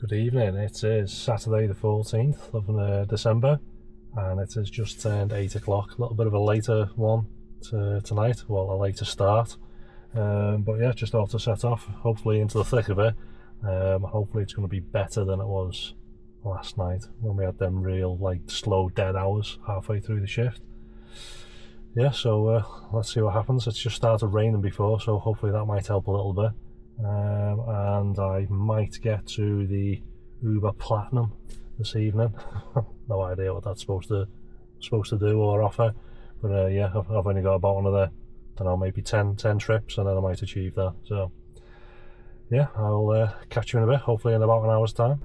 Good evening, it is Saturday the 14th of December and it has just turned 8 o'clock, a little bit of a later one tonight, well a later start, but yeah, just thought to set off, hopefully into the thick of it. Hopefully it's going to be better than it was last night when we had them real slow dead hours halfway through the shift. Yeah, so let's see what happens. It's just started raining before, so hopefully that might help a little bit. And I might get to the Uber Platinum this evening. No idea what that's supposed to do or offer, but yeah, I've only got about another, don't know, maybe 10 trips and then I might achieve that. So yeah, I'll catch you in a bit, hopefully in about an hour's time.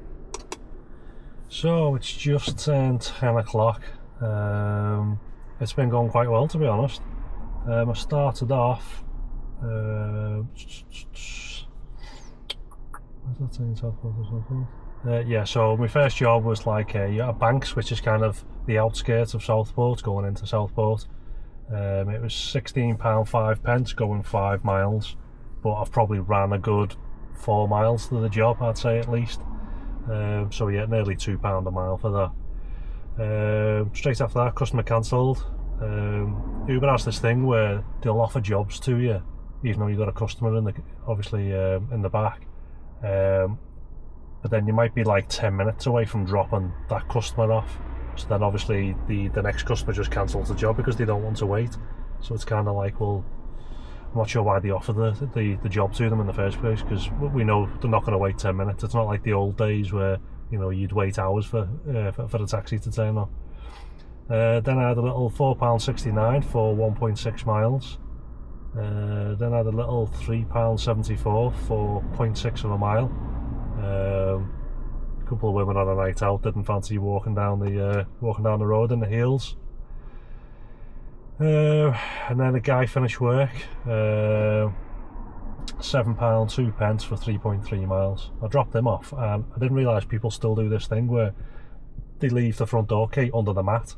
So it's just turned 10 o'clock. It's been going quite well, to be honest. I started off yeah, so my first job was a Banks, which is kind of the outskirts of Southport, going into Southport. It was £16.05 going 5 miles, but I've probably ran a good 4 miles to the job, I'd say, at least. So yeah, nearly £2 a mile for that. Straight after that, customer cancelled. Uber has this thing where they'll offer jobs to you even though you've got a customer in the back, but then you might be 10 minutes away from dropping that customer off, so then obviously the next customer just cancels the job because they don't want to wait. So it's kind of well, I'm not sure why they offer the job to them in the first place, because we know they're not going to wait 10 minutes. It's not like the old days where you'd wait hours for the taxi to turn up. Then I had a little £4.69 for 1.6 miles. Then I had a little £3.74 for 0.6 of a mile. A couple of women on a night out didn't fancy walking down the road in the heels. And then a guy finished work, £7.02 for 3.3 miles. I dropped him off, and I didn't realise people still do this thing where they leave the front door key under the mat.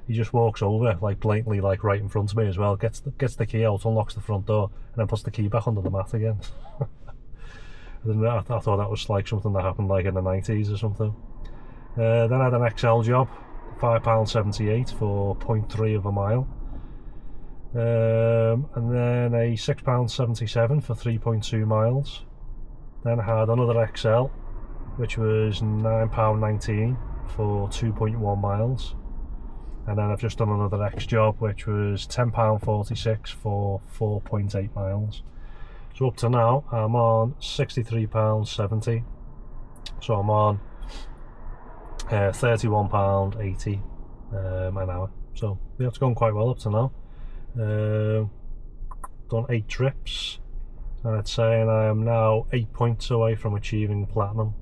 He just walks over, blatantly, right in front of me as well, gets the key out, unlocks the front door, and then puts the key back under the mat again. I thought that was something that happened in the 90s or something. Then I had an XL job, £5.78 for 0.3 of a mile. And then a £6.77 for 3.2 miles. Then I had another XL, which was £9.19 for 2.1 miles. And then I've just done another X job, which was £10.46 for 4.8 miles. So up to now, I'm on £63.70. So I'm on £31.80 an hour. So yeah, it's gone quite well up to now. Done 8 trips, and it's saying I am now 8 points away from achieving platinum.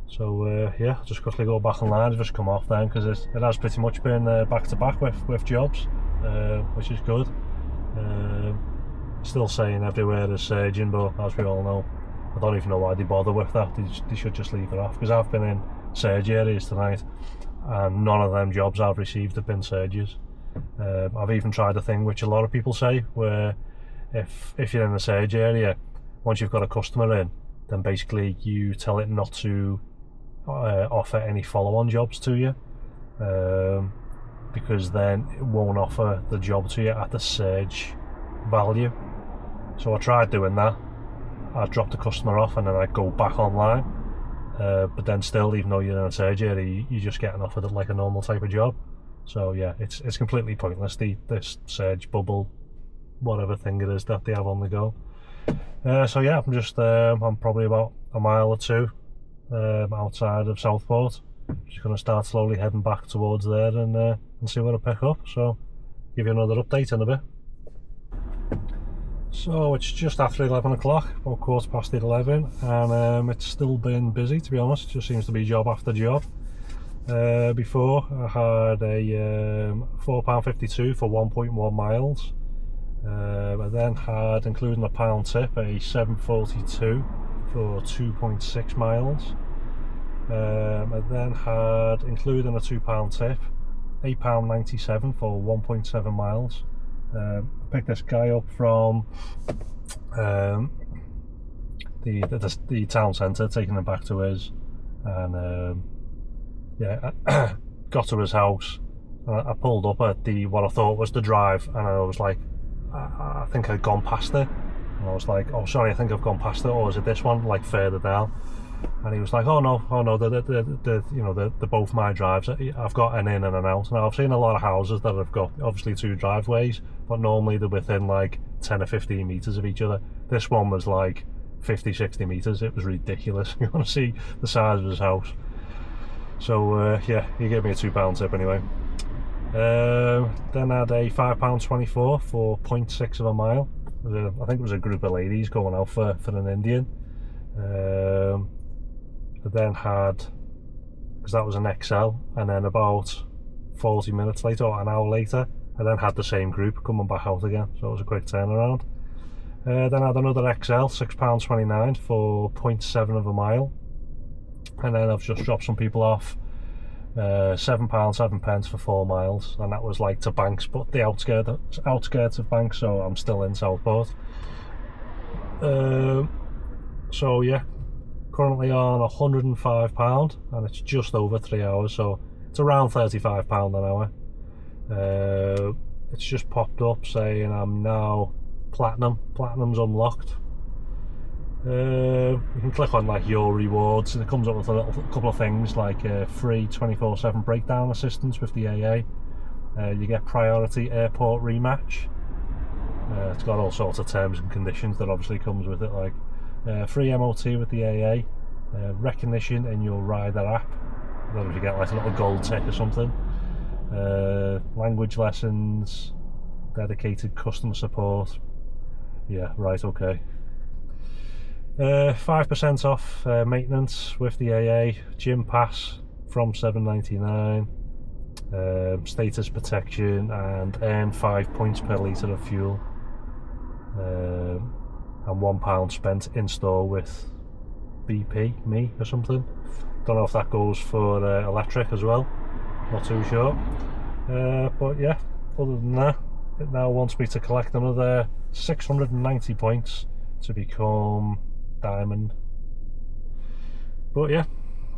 So yeah, just quickly go back online, just come off then, because it has pretty much been back to back with jobs, which is good. Still saying everywhere is surging, but as we all know, I don't even know why they bother with that. They should just leave it off, because I've been in surge areas tonight and none of them jobs I've received have been surges. I've even tried a thing which a lot of people say, where if you're in a surge area, once you've got a customer in, then basically you tell it not to offer any follow-on jobs to you, because then it won't offer the job to you at the surge value. So I tried doing that. I'd drop the customer off and then I'd go back online, but then still, even though you're in a surge area, you're just getting offered a normal type of job. So yeah, it's completely pointless, this surge bubble, whatever thing it is that they have on the go. So yeah, I'm probably about a mile or two outside of Southport. Just going to start slowly heading back towards there and see what I pick up. So give you another update in a bit. So it's just after 11 o'clock, about 11:15, and it's still been busy, to be honest. It just seems to be job after job. Before I had a £4.52 for 1.1 miles. I then had, including a pound tip, a £7.42 for 2.6 miles. I then had, including a £2 tip, £8.97 for 1.7 miles. I picked this guy up from the town centre, taking him back to his and yeah, I got to his house. And I pulled up at what I thought was the drive, and I was like, I think I'd gone past it. And I was like, oh sorry, I think I've gone past it, or is it this one, like further down? And he was like, oh no, they're both my drives. I've got an in and an out. Now I've seen a lot of houses that have got obviously 2 driveways, but normally they're within like 10 or 15 metres of each other. This one was like 50-60 metres. It was ridiculous. You want to see the size of his house. So yeah, he gave me a £2 tip anyway. Then I had a £5.24 for 0.6 of a mile. I think it was a group of ladies going out for an Indian. I then had, because that was an XL, and then about 40 minutes later, or an hour later, I then had the same group coming back out again, so it was a quick turnaround. Then I had another XL, £6.29 for 0.7 of a mile, and then I've just dropped some people off, £7.07 for 4 miles, and that was like to Banks, but the outskirts of Banks, so I'm still in Southport. So yeah, currently on £105, and it's just over 3 hours, so it's around £35 an hour. It's just popped up saying I'm now platinum's unlocked. You can click on like your rewards, and it comes up with a couple of things like free 24/7 breakdown assistance with the AA. You get priority airport rematch. It's got all sorts of terms and conditions that obviously comes with it, like free MOT with the AA, recognition in your rider app. I don't know if you get like a little gold tick or something. Language lessons, dedicated customer support. Yeah, right, okay. 5% off maintenance with the AA, gym pass from £7.99, status protection, and earn 5 points per litre of fuel, and £1 spent in store with BP, me or something. Don't know if that goes for electric as well, not too sure. But yeah, other than that, it now wants me to collect another 690 points to become diamond. But yeah,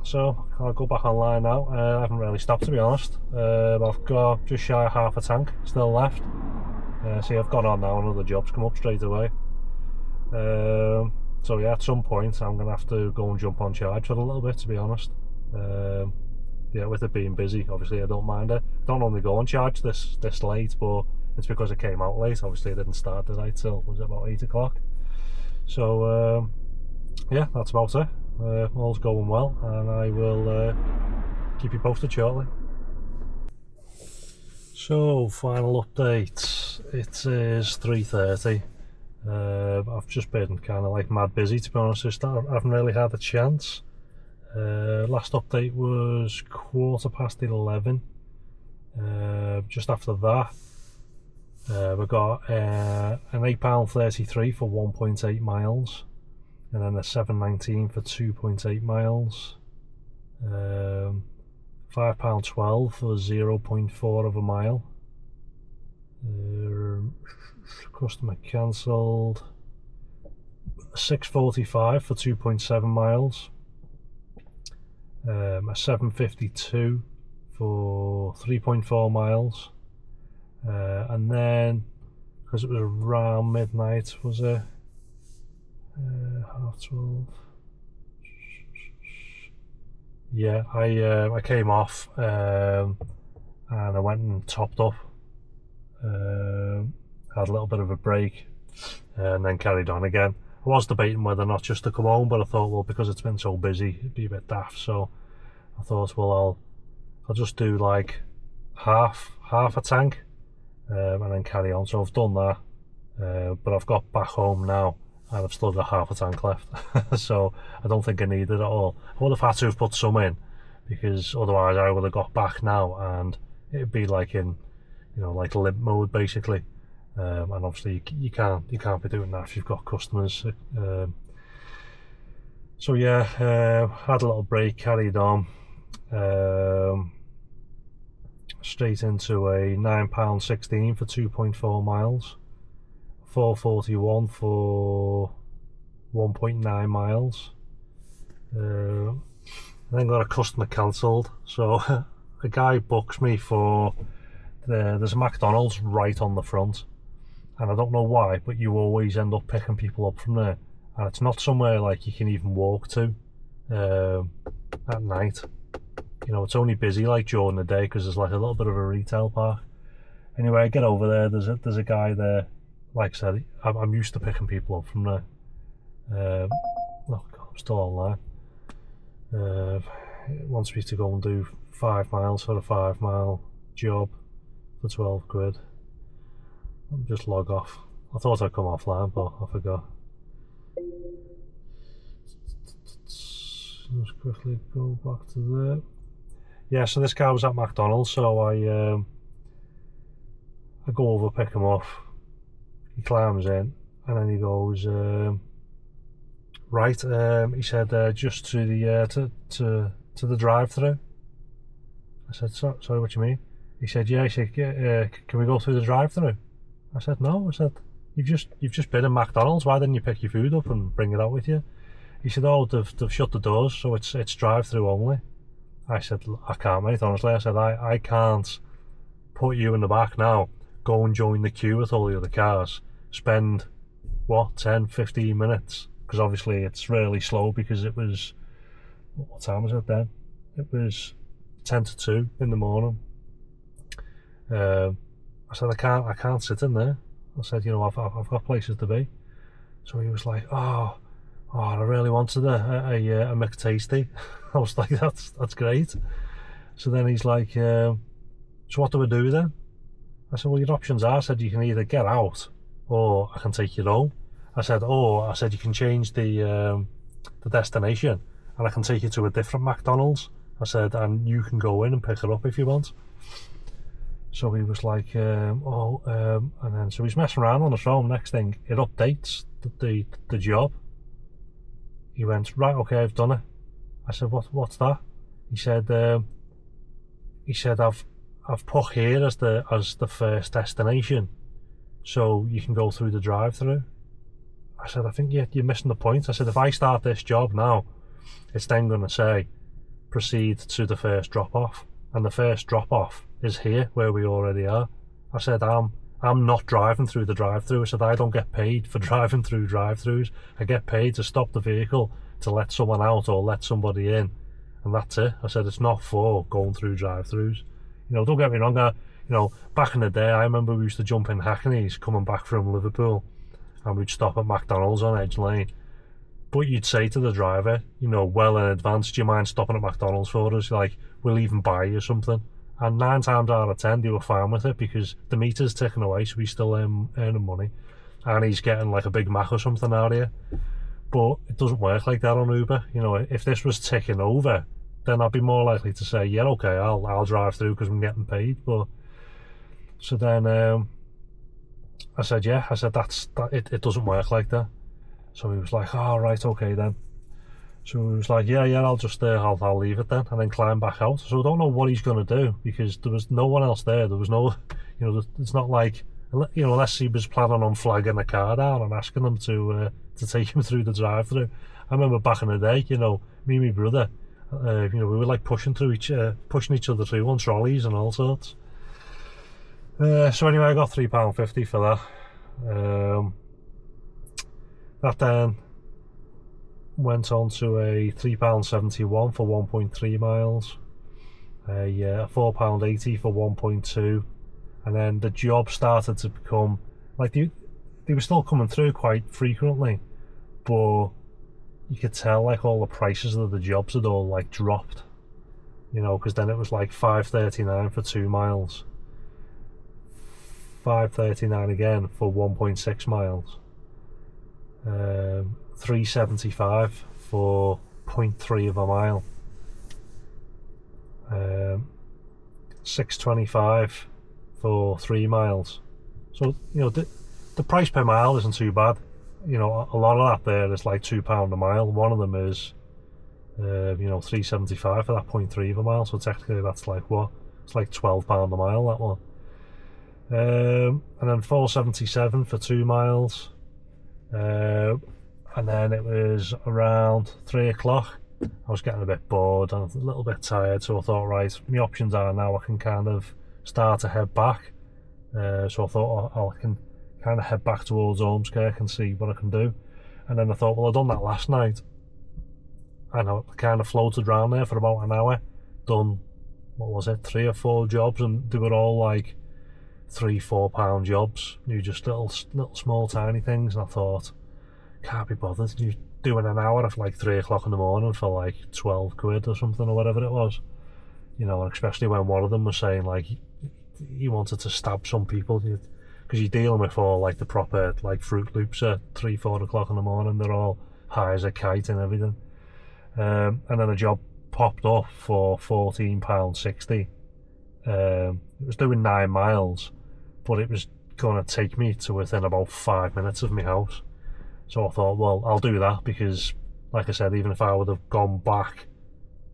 so I'll go back online now. I haven't really stopped, to be honest. I've got just shy of half a tank still left. See, I've gone on now and other jobs come up straight away. So yeah, at some point I'm gonna have to go and jump on charge for a little bit, to be honest. Yeah, with it being busy, obviously I don't mind it. Don't normally go on charge this late, but it's because it came out late. Obviously I didn't start the night till, was it about 8 o'clock? So yeah, that's about it. All's going well, and I will keep you posted shortly. So, final update. It is 3:30. I've just been kind of like mad busy, to be honest. I haven't really had a chance. Last update was 11:15. Just after that, we got an £8.33 for 1.8 miles, and then a £7.19 for 2.8 miles, £5.12 for 0.4 of a mile. Customer cancelled. £6.45 for 2.7 miles. A £7.52 for 3.4 miles. And then, because it was around midnight, was it? 12:30. Yeah, I came off and I went and topped up. Had a little bit of a break and then carried on again. I was debating whether or not just to come home, but I thought, well, because it's been so busy, it'd be a bit daft. So I thought, well, I'll just do like half a tank and then carry on. So I've done that, but I've got back home now and I've still got half a tank left. So I don't think I need it at all. I would have had to have put some in, because otherwise I would have got back now and it'd be like in, like limp mode basically. And obviously you can't be doing that if you've got customers. So yeah, had a little break, carried on, straight into a £9.16 for 2.4 miles, £4.41 for 1.9 miles, and then got a customer cancelled. So a guy books me for there's a McDonald's right on the front, and I don't know why, but you always end up picking people up from there, and it's not somewhere like you can even walk to at night. You know, it's only busy like during the day because there's like a little bit of a retail park. Anyway, I get over there, there's a guy there. Like I said, I'm used to picking people up from there. Oh God, I'm still online. It wants me to go and do 5 miles for a 5 mile job for 12 quid. I'll just log off. I thought I'd come offline, but I forgot. Let's quickly go back to there. Yeah, so this guy was at McDonald's, so I go over, pick him up. He climbs in, and then he goes, right, he said, just to the to the drive-through. I said, sorry, what do you mean? He said, yeah. He said, can we go through the drive-through? I said, no. I said, you've just been in McDonald's. Why didn't you pick your food up and bring it out with you? He said, oh, they've shut the doors, so it's drive-through only. I said, I can't, mate. Honestly, I said, I can't put you in the back now. Go and join the queue with all the other cars. Spend what 10-15 minutes, because obviously it's really slow, because it was, what time was it then? It was 10 to 2 in the morning. I said, I can't sit in there. I said, you know, I've got places to be. So he was like, oh, I really wanted a McTasty. I was like, that's great. So then he's like, so what do we do then? I said, well, your options are, I said, you can either get out or I can take you home. I said, you can change the destination and I can take you to a different McDonald's. I said, and you can go in and pick it up if you want. So he was like, and then so he's messing around on his phone. Next thing, it updates the job. He went, right, okay, I've done it. I said, what's that? He said, I've put here as the first destination, so you can go through the drive-through. I said, I think you're missing the point. I said, if I start this job now, it's then going to say, proceed to the first drop-off, and the first drop-off is here where we already are. I said, I'm not driving through the drive-through. I said, I don't get paid for driving through drive-throughs. I get paid to stop the vehicle to let someone out or let somebody in, and that's it. I said, it's not for going through drive-throughs. You know, don't get me wrong. You know, back in the day, I remember we used to jump in Hackneys coming back from Liverpool, and we'd stop at McDonald's on Edge Lane. But you'd say to the driver, you know, well in advance, do you mind stopping at McDonald's for us? Like, we'll even buy you something. And 9 times out of 10, they were fine with it, because the meter's ticking away, so he's still earning money, and he's getting like a Big Mac or something out of you. But it doesn't work like that on Uber. You know, if this was ticking over, then I'd be more likely to say, yeah, okay, I'll drive through because I'm getting paid. But so then I said, yeah, I said it doesn't work like that. So he was like, oh, right, okay then. So he was like, yeah, I'll just I'll leave it then, and then climb back out. So I don't know what he's going to do, because there was no one else there. There was no, you know, it's not like, you know, unless he was planning on flagging the car down and asking them to take him through the drive-through. I remember back in the day, you know, me and my brother, you know, we were like pushing each other through on trolleys and all sorts. So anyway, I got £3.50 for that. That then went on to a £3.71 for 1.3 miles, a £4.80 for 1.2, and then the job started to become like they were still coming through quite frequently, but you could tell like all the prices of the jobs had all like dropped, you know, because then it was like £5.39 for 2 miles, £5.39 again for 1.6 miles, £3.75 for 0.3 of a mile, £6.25 for 3 miles. So, you know, the price per mile isn't too bad. You know, a lot of that there is like £2 a mile. One of them is you know, £3.75 for that 0.3 of a mile, so technically that's like what? It's like £12 a mile, that one. And then £4.77 for 2 miles, and then it was around 3 o'clock I was getting a bit bored and a little bit tired, so I thought, right, my options are now I can kind of start to head back. So I thought I can kind of head back towards Ormskirk and see what I can do. And then I thought, well, I've done that last night, and I kind of floated around there for about an hour, done, what was it, 3 or 4 jobs, and they were all like £3-4 jobs. You just little small tiny things, and I thought, can't be bothered. You doing an hour at like 3 o'clock in the morning for like 12 quid or something, or whatever it was, you know, and especially when one of them was saying like he wanted to stab some people, because you're dealing with all like the proper like Fruit Loops at 3-4 o'clock in the morning. They're all high as a kite and everything. And then a job popped up for £14.60. It was doing 9 miles, but it was going to take me to within about 5 minutes of my house. So I thought, well, I'll do that, because like I said, even if I would have gone back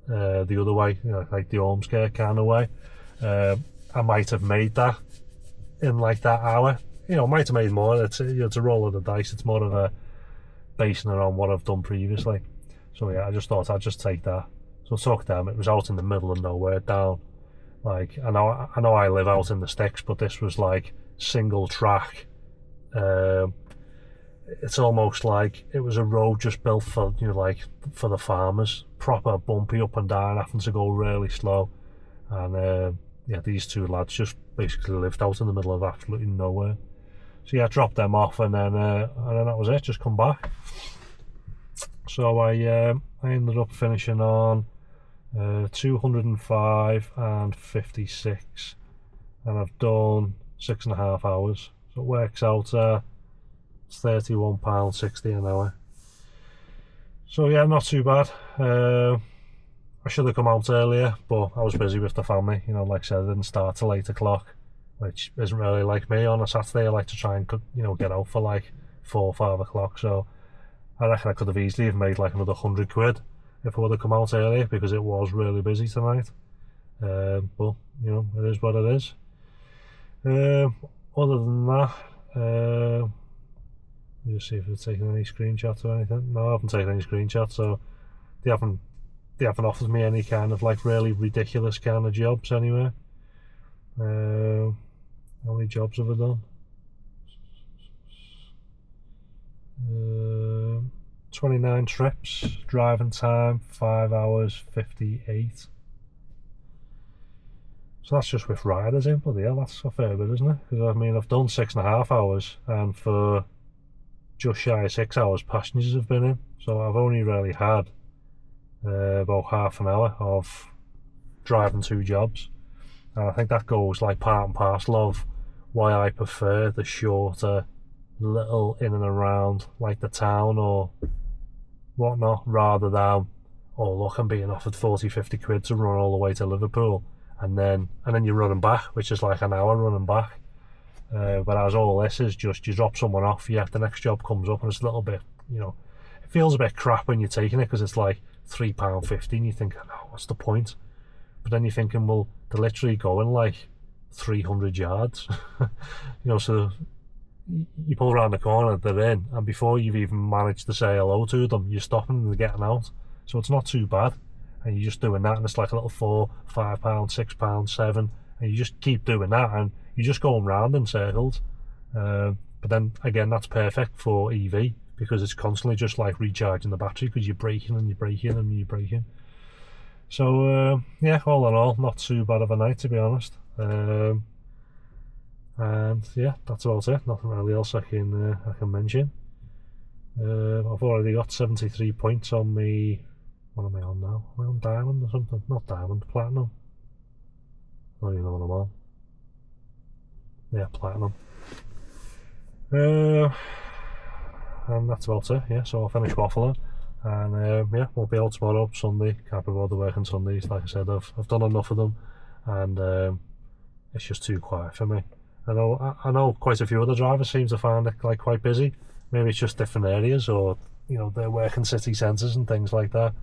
the other way, you know, like the Ormskirk kind of way, I might have made that in like that hour. You know, might have made more. It's a roll of the dice. It's more of a basing it on what I've done previously. So yeah, I just thought I'd just take that. So I took them. It was out in the middle of nowhere, down like, I know I live out in the sticks, but this was like single track. It's almost like it was a road just built for, you know, like for the farmers, proper bumpy up and down, having to go really slow. And yeah, these 2 lads just basically lived out in the middle of absolutely nowhere. So yeah, I dropped them off, and then that was it. Just come back. So I ended up finishing on 205 and 56, and I've done 6.5 hours. So it works out £31.60 an hour. So yeah, not too bad. I should have come out earlier, but I was busy with the family. You know, like I said, I didn't start till 8 o'clock, which isn't really like me. On a Saturday, I like to try and, you know, get out for like 4 or 5 o'clock. So I reckon I could have easily made like another 100 quid if I would have come out earlier, because it was really busy tonight. But you know, it is what it is. Other than that, let me just see if they've taken any screenshots or anything. No, I haven't taken any screenshots, so they haven't offered me any kind of like really ridiculous kind of jobs anyway. How many jobs have I done? 29 trips, driving time 5 hours 58. So that's just with riders in, bloody hell, that's a fair bit, isn't it? Because I mean, I've done 6.5 hours, and for just shy of 6 hours passengers have been in, so I've only really had about half an hour of driving 2 jobs. And I think that goes like part and parcel of why I prefer the shorter little in and around like the town or whatnot, rather than, oh look, I'm being offered 40-50 quid to run all the way to Liverpool, and then you're running back, which is like an hour running back. Whereas all this is just, you drop someone off, yeah, the next job comes up, and it's a little bit, you know, it feels a bit crap when you're taking it, because it's like £3.50, and you think, oh, what's the point? But then you're thinking, well, they're literally going like 300 yards. You know, so you pull around the corner, they're in, and before you've even managed to say hello to them, you're stopping and they're getting out. So it's not too bad, and you're just doing that, and it's like a little £4, £5, £6, £7, and you just keep doing that, and you're just going round in circles. But then again, that's perfect for EV, because it's constantly just like recharging the battery, because you're braking and you're braking and you're braking. So yeah, all in all, not too bad of a night, to be honest. And yeah, that's about it. Nothing really else I can mention. I've already got 73 points on me. What am I on now? Am I on diamond or something? Not diamond, platinum. I don't even know what I'm on. Yeah, platinum. And that's about it. Yeah, so I'll finish waffling, and yeah, we'll be out tomorrow, Sunday. Can't be bothered working Sundays. Like I said, I've done enough of them, and it's just too quiet for me. I know quite a few other drivers seem to find it like quite busy. Maybe it's just different areas, or you know, they're working city centres and things like that.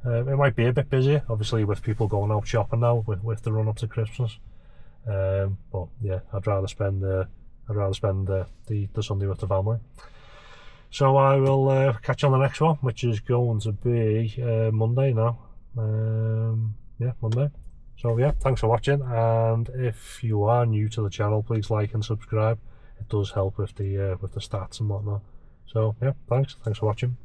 It might be a bit busy, obviously, with people going out shopping now with the run up to Christmas. But yeah, I'd rather spend the Sunday with the family. So I will catch you on the next one, which is going to be Monday now. Yeah, Monday. So yeah, thanks for watching, and if you are new to the channel, please like and subscribe. It does help with the stats and whatnot. So yeah, thanks for watching.